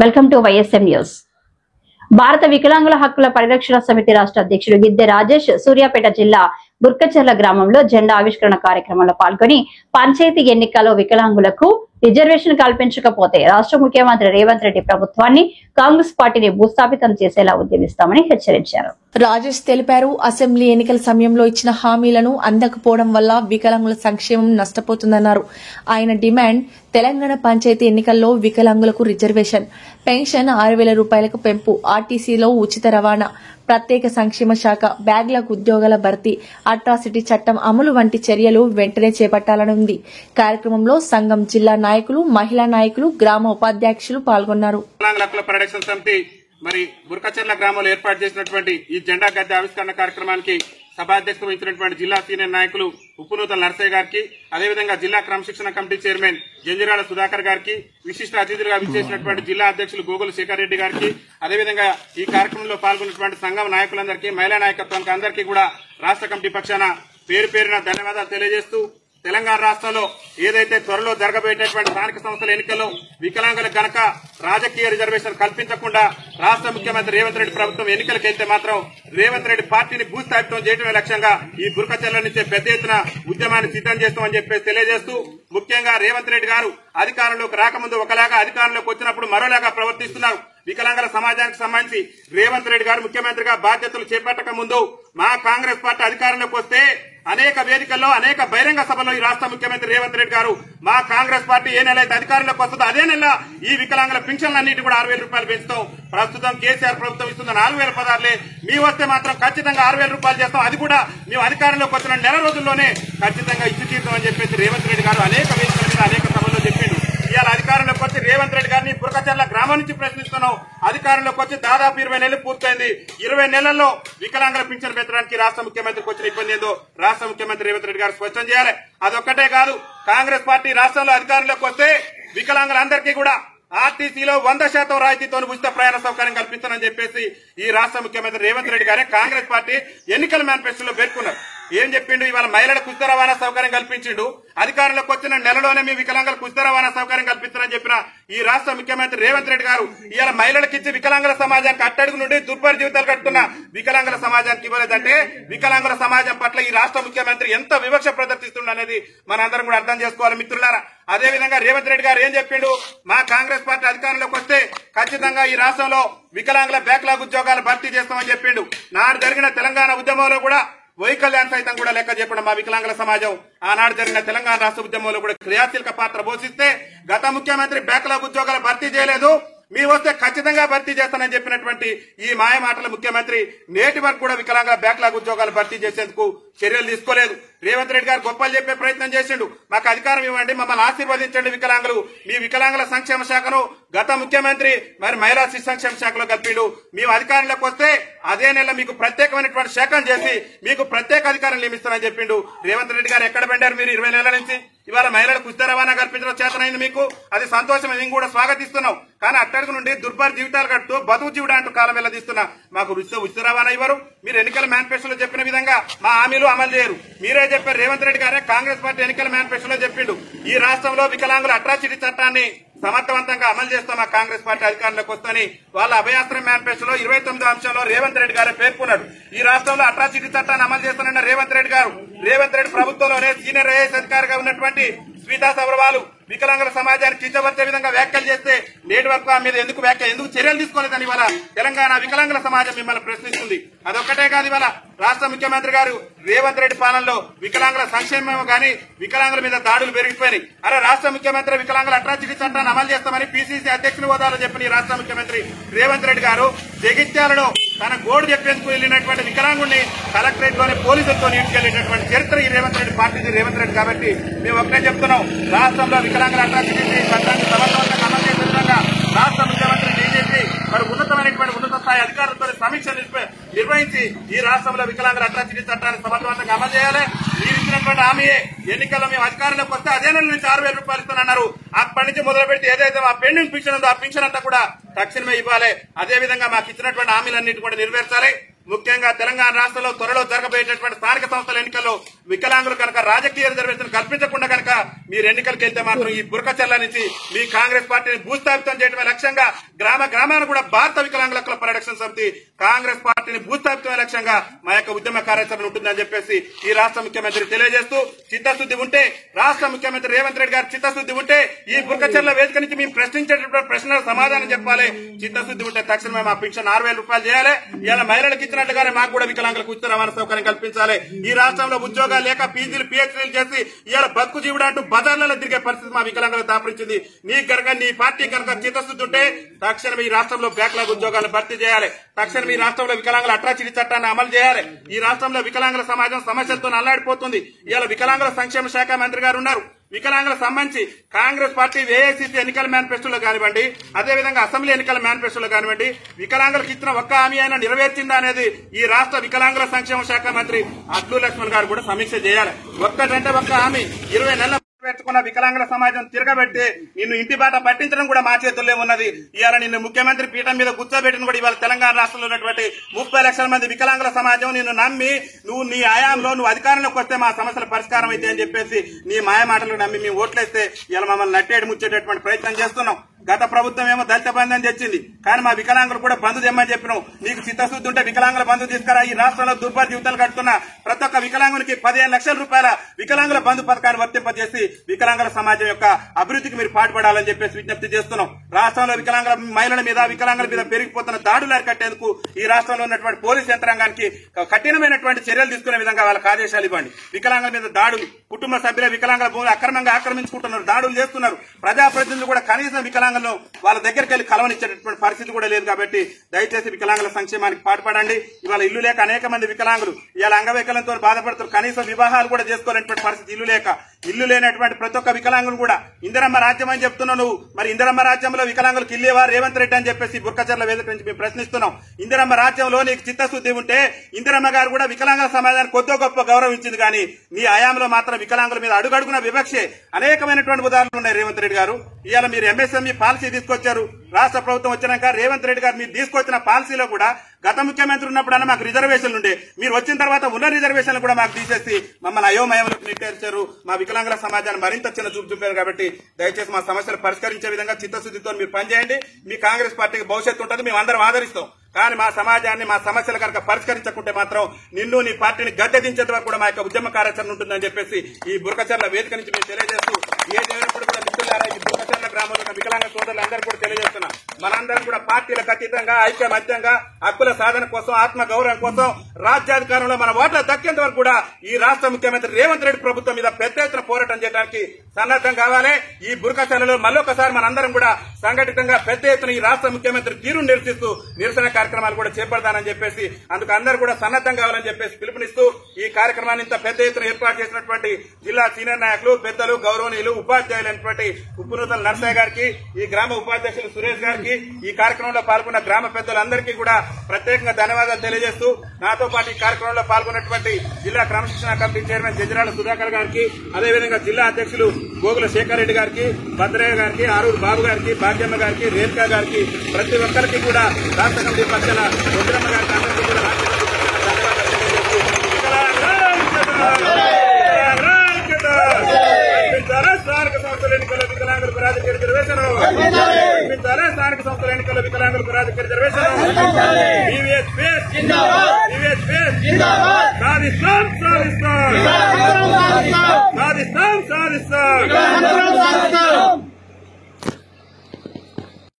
Welcome to YSM news. భారత వికలాంగుల హక్కుల పరిరక్షణ సమితి రాష్ట్ర అధ్యక్షుడు గిద్దె రాజేష్ సూర్యాపేట జిల్లా బుర్కచెర్ల గ్రామంలో జెండా ఆవిష్కరణ కార్యక్రమంలో పాల్గొని పంచాయతీ ఎన్నికల్లో వికలాంగులకు రిజర్వేషన్ కల్పించకపోతే రాష్ట్ర ముఖ్యమంత్రి రేవంత్ రెడ్డి ప్రభుత్వాన్ని కాంగ్రెస్ పార్టీని భూస్థాపితం చేసేలా ఉద్యమిస్తామని హెచ్చరించారు. రాజేష్ తెలిపారు, అసెంబ్లీ ఎన్నికల సమయంలో ఇచ్చిన హామీలను అందకపోవడం వల్ల వికలాంగుల సంక్షేమం నష్టపోతుందన్నారు. ఆయన డిమాండ్ తెలంగాణ పంచాయతీ ఎన్నికల్లో వికలాంగులకు రిజర్వేషన్, పెన్షన్ 6,000 రూపాయలకు పెంపు, ఆర్టీసీలో ఉచిత రవాణా, ప్రత్యేక సంక్షేమ శాఖ, బ్యాగ్లకు ఉద్యోగాల భర్తీ, అట్రాసిటీ చట్టం అమలు వంటి చర్యలు వెంటనే చేపట్టాలనుంది. కార్యక్రమంలో సంఘం జిల్లా నాయకులు, మహిళా నాయకులు, గ్రామ ఉపాధ్యక్షులు పాల్గొన్నారు. మరి బుర్కచెర్ల గ్రామంలో ఏర్పాటు చేసినటువంటి ఈ జెండా గద్దె ఆవిష్కరణ కార్యక్రమానికి సభాధ్యక్షత వహించినటువంటి జిల్లా సీనియర్ నాయకులు ఉప్పునూతల నర్సయ్య గారికి, అదేవిధంగా జిల్లా క్రమశిక్షణ కమిటీ చైర్మన్ జంజిరాల సుధాకర్ గారికి, విశిష్ట అతిథులుగా విచ్చేసినటువంటి జిల్లా అధ్యక్షులు గోగుల శేఖర్ రెడ్డి గారికి, అదేవిధంగా ఈ కార్యక్రమంలో పాల్గొన్నటువంటి సంఘం నాయకులందరికీ, మహిళా నాయకత్వానికి అందరికీ కూడా రాష్ట్ర కమిటీ పక్షాన పేరు పేరున ధన్యవాదాలు తెలియజేస్తూ, తెలంగాణ రాష్ట్రంలో ఏదైతే త్వరలో జరగబోయేటటువంటి స్థానిక సంస్థల ఎన్నికల్లో వికలాంగులకు గనక రాజకీయ రిజర్వేషన్ కల్పించకుండా రాష్ట్ర ముఖ్యమంత్రి రేవంత్ రెడ్డి ప్రభుత్వం ఎన్నికలకు వెళ్తే మాత్రం రేవంత్ రెడ్డి పార్టీని భూస్థాపితం చేయడమే లక్ష్యంగా ఈ బుర్కచెర్ల నుంచి పెద్ద ఎత్తున ఉద్యమాన్ని సిద్దం చేస్తామని చెప్పేసి తెలియజేస్తూ, ముఖ్యంగా రేవంత్ రెడ్డి గారు అధికారంలోకి రాకముందు ఒకలాగా, అధికారంలోకి వచ్చినప్పుడు మరోలాగా ప్రవర్తిస్తున్నారు. వికలాంగుల సమాజానికి సంబంధించి రేవంత్ రెడ్డి గారు ముఖ్యమంత్రిగా బాధ్యతలు చేపట్టక ముందు మా కాంగ్రెస్ పార్టీ అధికారంలోకి వస్తే అనేక వేదికల్లో, అనేక బహిరంగ సభలో ఈ రాష్ట్ర ముఖ్యమంత్రి రేవంత్ రెడ్డి గారు మా కాంగ్రెస్ పార్టీ ఏ నెల అయితే అధికారంలోకి వస్తుందో అదే నెల ఈ వికలాంగుల పింఛన్లన్నిటి కూడా 6,000 రూపాయలు పెంచుతాం. ప్రస్తుతం కేసీఆర్ ప్రభుత్వం ఇస్తున్న 4,000 పదార్లే, మీ వస్తే మాత్రం ఖచ్చితంగా 6,000 రూపాయలు చేస్తాం, అది కూడా మేము అధికారంలోకి వచ్చిన నెల రోజుల్లోనే ఖచ్చితంగా ఇచ్చి తీరుతామని చెప్పేసి రేవంత్ రెడ్డి గారు అనేక వేదికల మీద, అనేక సభల్లో చెప్పిండు. ఇవాళ అధికారంలోకి వచ్చి రేవంత్ రెడ్డి గారిని బుర్కచెర్ల గ్రామం నుంచి ప్రశ్నిస్తున్నాం. అధికారంలోకి వచ్చి దాదాపు 20 నెలలు పూర్తయింది. 20 నెలల్లో వికలాంగుల పింఛన్ పెంచడానికి రాష్ట్ర ముఖ్యమంత్రికి వచ్చిన ఇబ్బంది ఏందో రాష్ట్ర ముఖ్యమంత్రి రేవంత్ రెడ్డి గారు స్పష్టం చేయాలి. అదొక్కటే కాదు, కాంగ్రెస్ పార్టీ రాష్ట్రంలో అధికారంలోకి వస్తే వికలాంగులందరికీ కూడా ఆర్టీసీలో 100% రాయితీతో ఉచిత ప్రయాణ సౌకర్యం కల్పిస్తానని చెప్పేసి ఈ రాష్ట్ర ముఖ్యమంత్రి రేవంత్ రెడ్డి గారే కాంగ్రెస్ పార్టీ ఎన్నికల మేనిఫెస్టోలో పేర్కొన్నారు. ఏం చెప్పిండు? ఇవాళ మహిళలకు ఉచిత రవాణా సౌకర్యం కల్పించిండు. అధికారంలోకి వచ్చిన నెలలోనే మీ వికలాంగులకు ఉచిత రవాణా సౌకర్యం కల్పిస్తారని చెప్పిన ఈ రాష్ట్ర ముఖ్యమంత్రి రేవంత్ రెడ్డి గారు ఇవాళ మహిళలకు ఇచ్చి వికలాంగుల సమాజానికి అట్టడుగు నుండి దుర్భర జీవితాలు కట్టుకున్న వికలాంగుల సమాజానికి ఇవ్వలేదంటే వికలాంగుల సమాజం పట్ల ఈ రాష్ట్ర ముఖ్యమంత్రి ఎంత వివక్ష ప్రదర్శిస్తుండనేది మనందరం కూడా అర్థం చేసుకోవాలి మిత్రులారా. అదేవిధంగా రేవంత్ రెడ్డి గారు ఏం చెప్పిండు? మా కాంగ్రెస్ పార్టీ అధికారంలోకి వస్తే ఖచ్చితంగా ఈ రాష్ట్రంలో వికలాంగుల బ్యాక్లాగ్ ఉద్యోగాలు భర్తీ చేస్తామని చెప్పిండు. నాడు జరిగిన తెలంగాణ ఉద్యమంలో కూడా వైకల్యాన్ని సైతం కూడా లెక్క చెప్పడం మా వికలాంగుల సమాజం ఆనాడు జరిగిన తెలంగాణ రాష్ట్ర ఉద్యమంలో కూడా క్రియాశీలక పాత్ర పోషిస్తే గత ముఖ్యమంత్రి బ్యాక్లాగ్ ఉద్యోగాలు భర్తీ చేయలేదు, మీ వస్తే ఖచ్చితంగా భర్తీ చేస్తానని చెప్పినటువంటి ఈ మాయ మాటల ముఖ్యమంత్రి నేటి వరకు కూడా వికలాంగుల బ్యాక్లాగ్ ఉద్యోగాలు భర్తీ చేసేందుకు చర్యలు తీసుకోలేదు. రేవంత్ రెడ్డి గారు గొప్పలు చెప్పే ప్రయత్నం చేసిండు. మాకు అధికారం ఇవ్వండి, మమ్మల్ని ఆశీర్వదించండి వికలాంగులు, మీ వికలాంగుల సంక్షేమ శాఖను గత ముఖ్యమంత్రి మరి మహిళా శిశు సంక్షేమ శాఖలో కలిపిండు. మేము అధికారంలోకి వస్తే అదే నెల మీకు ప్రత్యేకమైనటువంటి శాఖను చేసి మీకు ప్రత్యేక అధికారం నియమిస్తానని చెప్పిండు. రేవంత్ రెడ్డి గారు ఎక్కడ పెట్టారు మీరు 20 నెలల నుంచి? ఇవాళ మహిళలకు ఉచిత రవాణా కల్పించడం చేతనైంది మీకు, అది సంతోషం, మేము కూడా స్వాగతిస్తున్నాం. కానీ అట్టడుగు నుండి దుర్భర జీవితాలు కట్టు బతుకు జీవుడు అంటూ కాలం వెళ్లదీస్తున్నా మాకు ఉచిత రవాణా ఇవ్వరు. మీరు ఎన్నికల మేనిఫెస్టోలో చెప్పిన విధంగా మా హామీలు అమలు చేయరు. మీరే చెప్పారు, రేవంత్ రెడ్డి గారే కాంగ్రెస్ పార్టీ ఎన్నికల మేనిఫెస్టోలో చెప్పిండు ఈ రాష్ట్రంలో వికలాంగుల అట్రాసిటీ చట్టాన్ని సమర్థవంతంగా అమలు చేస్తాం మా కాంగ్రెస్ పార్టీ అధికారంలోకి వస్తుందని వాళ్ళ అభయాస్త్రం మేనిఫెస్టోలో 29వ అంశంలో రేవంత్ రెడ్డి గారే పేర్కొన్నాడు. ఈ రాష్ట్రంలో అట్రాసిటీ చట్టాన్ని అమలు చేస్తానన్న రేవంత్ రెడ్డి గారు, రేవంత్ రెడ్డి ప్రభుత్వంలోనే సీనియర్ ఐఏఎస్ అధికారిగా ఉన్నటువంటి స్మితా సబర్వాల్ వికలాంగుల సమాజానికి కించపరిచే విధంగా వ్యాఖ్యలు చేస్తే నేటి వరకు ఆ మీద ఎందుకు చర్యలు తీసుకోలేదని ఇవాళ తెలంగాణ వికలాంగుల సమాజం మిమ్మల్ని ప్రశ్నిస్తుంది. అదొక్కటే కాదు, ఇవాళ రాష్ట్ర ముఖ్యమంత్రి గారు రేవంత్ రెడ్డి పాలనలో వికలాంగుల సంక్షేమం గానీ వికలాంగుల మీద దాడులు పెరిగిపోయినాయి. అరే రాష్ట్ర ముఖ్యమంత్రి వికలాంగుల అట్రాసిటీ చట్టాన్ని అమలు చేస్తామని పిసిసి అధ్యక్షుల హోదాలో చెప్పిన ఈ రాష్ట్ర ముఖ్యమంత్రి రేవంత్ రెడ్డి గారు జగిత్యాలలో తన గోడు చెప్పేందుకు వెళ్లినటువంటి వికలాంగుడిని కలెక్టరేట్ లోనే పోలీసులతో నీటికెళ్లేటటువంటి చరిత్ర ఈ రేవంత్ రెడ్డి పార్టీది రేవంత్ రెడ్డి. కాబట్టి మేము ఒకటే చెప్తున్నాం, రాష్ట్రంలో వికలాంగుల అట్రాసిటీ చట్టాన్ని సమర్థవంతంగా అమలు చేసే విధంగా రాష్ట్ర ముఖ్యమంత్రి బీజేపీ మరి ఉన్నత స్థాయి అధికారులతో సమీక్ష నిర్వహించి ఈ రాష్ట్రంలో వికలాంగుల అట్రాసిటీ చట్టాన్ని సమర్థవంతంగా అమలు చేయాలి. మీరు ఇచ్చినటువంటి హామీయే ఎన్నికల్లో మేము అధికారంలోకి వస్తే అదే నెల నుంచి 6,000 రూపాయలు ఇస్తానన్నారు. అప్పటి నుంచి మొదలు పెడితే ఏదైతే మా పెండింగ్ పింఛన్ ఉందో ఆ పింఛన్ అంతా కూడా తక్షణమే ఇవ్వాలి. అదేవిధంగా మాకు ఇచ్చినటువంటి హామీలన్నింటి కూడా నెరవేర్చాలి. ముఖ్యంగా తెలంగాణ రాష్ట్రంలో త్వరలో జరగబోయేటటువంటి స్థానిక సంస్థల ఎన్నికల్లో వికలాంగులు కనుక రాజకీయ రిజర్వేషన్ కల్పించకుండా కనుక మీరు ఎన్నికలకు వెళ్తే మాత్రం ఈ బురకచెర్ల నుంచి మీ కాంగ్రెస్ పార్టీని భూస్థాపితం చేయడమే లక్ష్యంగా గ్రామాలను కూడా భారత వికలాంగుల హక్కుల పరిరక్షణ సమితి కాంగ్రెస్ పార్టీని భూస్థాపితమే లక్ష్యంగా మా యొక్క ఉద్యమ కార్యాచరణ ఉంటుందని చెప్పేసి ఈ రాష్ట్ర ముఖ్యమంత్రి తెలియజేస్తూ, చిత్తశుద్ది ఉంటే రాష్ట్ర ముఖ్యమంత్రి రేవంత్ రెడ్డి గారు చిత్తశుద్ది ఉంటే ఈ బురకచెర్ల వేదిక నుంచి మేము ప్రశ్నించేటటువంటి ప్రశ్నలకు సమాధానం చెప్పాలి. చిత్తశుద్ది ఉంటే తక్షణమే మా పెన్షన్ 6,000 రూపాయలు చేయాలి. ఇలా మహిళలకు ఇచ్చినట్టుగానే మాకు కూడా వికలాంగులకు ఉచిత రవాణా సౌకర్యం కల్పించాలి. ఈ రాష్ట్రంలో ఉద్యోగాలు లేక పీజీలు పిహెచ్డీలు చేసి ఇలా బతుకు జీవుడు అంటూ బజార్లలో తిరిగే పరిస్థితి మా వికలాంగులకు దాపరించింది. నీ కనుక నీ పార్టీ కనుక చిత్తశుద్ది ఉంటే తక్షణమే ఈ రాష్ట్రంలో బ్యాక్లాగ్ ఉద్యోగాలను భర్తీ చేయాలి. తక్షణం ఈ రాష్ట్రంలో వికలాంగుల అట్రాసిటీ చట్టాన్ని అమలు చేయాలి. ఈ రాష్ట్రంలో వికలాంగుల సమాజం సమస్యలతో అల్లాడిపోతుంది. ఇలా వికలాంగుల సంక్షేమ శాఖ మంత్రి గారు ఉన్నారు. వికలాంగులకు సంబంధించి కాంగ్రెస్ పార్టీ ఏఐసీసీ ఎన్నికల మేనిఫెస్టోలో కానివ్వండి, అదేవిధంగా అసెంబ్లీ ఎన్నికల మేనిఫెస్టోలో కానివ్వండి, వికలాంగులకు ఇచ్చిన ఒక్క హామీ అయినా నెరవేర్చిందా అనేది ఈ రాష్ట్ర వికలాంగుల సంక్షేమ శాఖ మంత్రి అడ్లూరి లక్ష్మణ్ గారు కూడా సమీక్ష చేయాలి. ఒక్కటంటే ఒక్క హామీ 20 నెలల పెట్టుకున్న వికలాంగుల సమాజం తిరగబెట్టి నిన్ను ఇంటి బాట పట్టించడం కూడా మా చేతుల్లో ఉన్నది. ఇవాళ నిన్ను ముఖ్యమంత్రి పీఠం మీద కూర్చోబెట్టిన కూడా ఇవాళ తెలంగాణ రాష్ట్రంలో ఉన్నటువంటి 30 లక్షల మంది వికలాంగుల సమాజం నిన్ను నమ్మి నువ్వు నీ హయాంలో నువ్వు అధికారంలోకి వస్తే మా సమస్యల పరిష్కారం అయితే అని చెప్పేసి నీ మాయ మాటలు నమ్మి మేము ఓట్లేస్తే ఇలా మమ్మల్ని నట్టేడు ముచ్చేటటువంటి ప్రయత్నం చేస్తున్నాం. గత ప్రభుత్వం ఏమో దళిత బంధు అని తెచ్చింది, కానీ మా వికలాంగులు కూడా బంధు తెమ్మని చెప్పినాం. నీకు చిత్తశుద్ధి ఉంటే వికలాంగుల బంధు తీసుకురా. ఈ రాష్ట్రంలో దుర్భర జీవితాలు కడుతున్న ప్రతి ఒక్క వికలాంగునికి 15 లక్షల రూపాయల వికలాంగుల బంధు పథకాన్ని వర్తింపజేసి వికలాంగుల సమాజం యొక్క అభివృద్ధికి మీరు పాటుపడాలని చెప్పేసి విజ్ఞప్తి చేస్తున్నాం. రాష్ట్రంలో వికలాంగుల మహిళల మీద వికలాంగుల మీద పెరిగిపోతున్న దాడులు అరికట్టేందుకు ఈ రాష్ట్రంలో ఉన్నటువంటి పోలీసు యంత్రాంగానికి కఠినమైనటువంటి చర్యలు తీసుకునే విధంగా వాళ్ళకి ఆదేశాలు ఇవ్వండి. వికలాంగుల మీద దాడులు, కుటుంబ సభ్యుల వికలాంగుల భూములు అక్రమంగా ఆక్రమించుకుంటున్నారు, దాడులు చేస్తున్నారు. ప్రజాప్రతినిధులు కూడా కనీసం వికలాంగులను వాళ్ళ దగ్గరికి వెళ్లి కలవనిచ్చేటటువంటి పరిస్థితి కూడా లేదు. కాబట్టి దయచేసి వికలాంగుల సంక్షేమానికి పాటుపడండి. ఇవాళ ఇల్లు లేక అనేక మంది వికలాంగులు ఇవాళ అంగవైకల్యంతో బాధపడుతున్నారు. కనీసం వివాహాలు కూడా చేసుకోలేనటువంటి పరిస్థితి ఇల్లు లేక. ఇల్లు లేనటువంటి ప్రతి ఒక్క వికలాంగులు కూడా ఇందిరమ్మ రాజ్యం అని చెప్తున్నావు నువ్వు. మరి ఇందిరమ్మ రాజ్యంలో వికలాంగులకు ఇల్లేవా రేవంత్ రెడ్డి అని చెప్పేసి బురకచెర్ల వేదిక నుంచి మేము ప్రశ్నిస్తున్నాం. ఇందిరమ్మ రాజ్యంలో నీకు చిత్తశుద్ధి ఉంటే ఇందిరమ్మ గారు కూడా వికలాంగుల సమాజానికి కొద్దో గొప్ప గౌరవించింది. కానీ నీ హయాంలో మాత్రం వికలాంగుల మీద అడుగడుగున వివక్షే అనేకమైనటువంటి ఉదాహరణలు ఉన్నాయి. రేవంత్ రెడ్డి గారు ఇవాళ మీరు ఎంఎస్ఎంఈ పాలసీ తీసుకొచ్చారు. రాష్ట్ర ప్రభుత్వం వచ్చినాక రేవంత్ రెడ్డి గారు మీరు తీసుకొచ్చిన పాలసీలో కూడా గత ముఖ్యమంత్రి ఉన్నప్పుడన్నా మాకు రిజర్వేషన్లు ఉండే, మీరు వచ్చిన తర్వాత ఉన్న రిజర్వేషన్లు కూడా మాకు తీసేసి మమ్మల్ని అయోమయంలోకి నెట్టేర్చారు. మా వికలాంగుల సమాజాన్ని మరింత చిన్న చూపు చూపారు. కాబట్టి దయచేసి మా సమస్యలు పరిష్కరించే విధంగా చిత్తశుద్ధితో మీరు పనిచేయండి. మీ కాంగ్రెస్ పార్టీకి భవిష్యత్తు ఉంటుంది, మేము అందరం ఆదరిస్తాం. కానీ మా సమాజాన్ని మా సమస్యలు కనుక పరిష్కరించకుంటే మాత్రం నిన్ను నీ పార్టీని గద్దెదించేంత వరకు కూడా మా యొక్క ఉద్యమ కార్యాచరణ ఉంటుందని చెప్పేసి ఈ బురకచెర్ల వేదిక నుంచి మేము తెలియజేస్తూ ఏ దేవుడు కూడా మిత్రులారా ఈ బురకచెర్ల గ్రామంలో ఉన్న వికలాంగ సోదరులు అందరూ కూడా తెలియజేస్తున్నా, మనందరం కూడా పార్టీలకు అతీతంగా ఐక్యమత్యంగా హక్కుల సాధన కోసం ఆత్మ గౌరవం కోసం రాజ్యాధికారంలో మన ఓట్ల దక్కేంత వరకు కూడా ఈ రాష్ట్ర ముఖ్యమంత్రి రేవంత్ రెడ్డి ప్రభుత్వం మీద పెద్ద ఎత్తున పోరాటం చేయడానికి సన్నద్దం కావాలి. ఈ బురకచెర్లలో మళ్ళొకసారి మనందరం కూడా సంఘటితంగా పెద్ద ఎత్తున ఈ రాష్ట్ర ముఖ్యమంత్రి తీరును నిరసిస్తూ నిరసన కార్యక్రమాలు కూడా చేపడతానని చెప్పేసి అందుకు అందరూ కూడా సన్నద్దం కావాలని చెప్పేసి పిలుపునిస్తూ ఈ కార్యక్రమాన్ని ఇంత పెద్ద ఎత్తున ఏర్పాటు చేసినటువంటి జిల్లా సీనియర్ నాయకులు పెద్దలు గౌరవనీయులు ఉపాధ్యాయులైనటువంటి ఉప్పునూతల నరసయ్య గారికి, ఈ గ్రామ ఉపాధ్యక్షులు సురేష్ గారికి, ఈ కార్యక్రమంలో పాల్గొన్న గ్రామ పెద్దలందరికీ కూడా ప్రత్యేకంగా ధన్యవాదాలు తెలియజేస్తూ నాతో పాటు ఈ కార్యక్రమంలో పాల్గొన్నటువంటి జిల్లా క్రమశిక్షణ కమిటీ చైర్మన్ జంజరాల సుధాకర్ గారికి, అదేవిధంగా జిల్లా అధ్యక్షులు గోగుల శేఖర్ రెడ్డి గారికి, భద్రయ్య గారికి, ఆరూరు బాబు గారికి, భాగ్యమ్మ గారికి, రేణుకా గారికి, ప్రతి ఒక్కరికి కూడా రాష్ట్ర కమిటీ పక్షాన రుద్రమ్మ గారికి అందరికీ కూడా రాష్ట్ర కమిటీ పక్షాన ధన్యవాదాలు తెలియజేస్తూ స్థానిక సంస్థల ఎన్నికల్లో వికలాంగులకు రాజకీయ రిజర్వేషన్, స్థానిక సంస్థల ఎన్నికల్లో వికలాంగులకు రాజకీయ రిజర్వేషన్, సాధిస్తాం సాధిస్తాం.